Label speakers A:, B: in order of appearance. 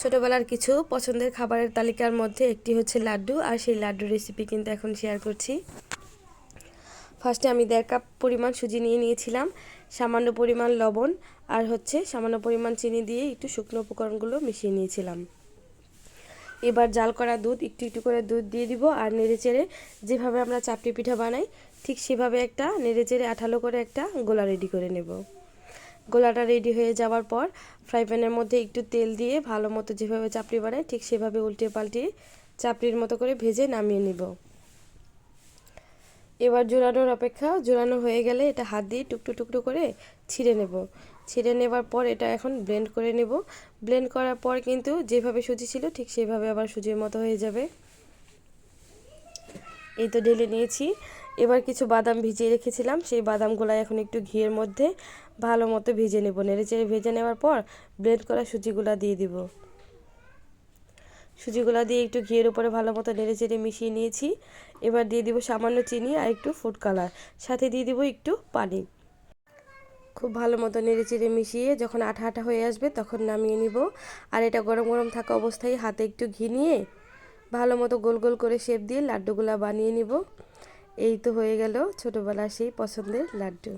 A: ছোটোবেলার কিছু পছন্দের খাবারের তালিকার মধ্যে একটি হচ্ছে লাড্ডু, আর সেই লাড্ডুর রেসিপি কিন্তু এখন শেয়ার করছি। ফার্স্টে আমি 1.5 কাপ পরিমাণ সুজি নিয়ে নিয়েছিলাম, সামান্য পরিমাণ লবণ আর হচ্ছে সামান্য পরিমাণ চিনি দিয়ে একটু শুকনো উপকরণগুলো মিশিয়ে নিয়েছিলাম। এবার জাল করা দুধ, একটু একটু করে দুধ দিয়ে দিব আর নেড়েচেড়ে যেভাবে আমরা চাপটি পিঠা বানাই ঠিক সেভাবে একটা নেড়েচেড়ে আঠালো করে একটা গোলা রেডি করে নেব। গোলাটা রেডি হয়ে যাওয়ার পর ফ্রাই প্যানের মধ্যে একটু তেল দিয়ে ভালো মতো যেভাবে চাপড়ি বানাই ঠিক সেভাবে উল্টে পাল্টে চাপড়ির মতো করে ভেজে নামিয়ে নিব। এবার জোড়ানোর অপেক্ষা, জোড়ানো হয়ে গেলে এটা হাত দিয়ে টুকরো টুকরো করে ছিঁড়ে নেব। ছিঁড়ে নেবার পর এটা এখন ব্লেন্ড করে নেব। ব্লেন্ড করার পর কিন্তু যেভাবে সুজি ছিল ঠিক সেভাবে আবার সুজির মতো হয়ে যাবে। এই তো ঢেলে নিয়েছি। এবার কিছু বাদাম ভিজিয়ে রেখেছিলাম, সেই বাদামগুলো এখন একটু ঘিয়ের মধ্যে ভালো মতো ভেজে নেব। নেড়েচেড়ে ভেজে নেওয়ার পর ব্লেন্ড করা সুজিগুলো দিয়ে দিব। সুজিগুলো দিয়ে একটু ঘিয়ের উপরে ভালো মতো নেড়েচেড়ে মিশিয়ে নিয়েছি। এবার দিয়ে দিব সামান্য চিনি আর একটু ফুড কালার, সাথে দিয়ে দিব একটু পানি। খুব ভালো মতো নেড়েচেড়ে মিশিয়ে যখন আঠা আঠা হয়ে আসবে তখন নামিয়ে নিব। আর এটা গরম গরম থাকা অবস্থায় হাতে একটু ঘি নিয়ে ভালো মতো গোল গোল করে শেপ দিয়ে লাড্ডুগুলা বানিয়ে নিব। এই তো হয়ে গেল ছোটোবেলার সেই পছন্দের লাড্ডু।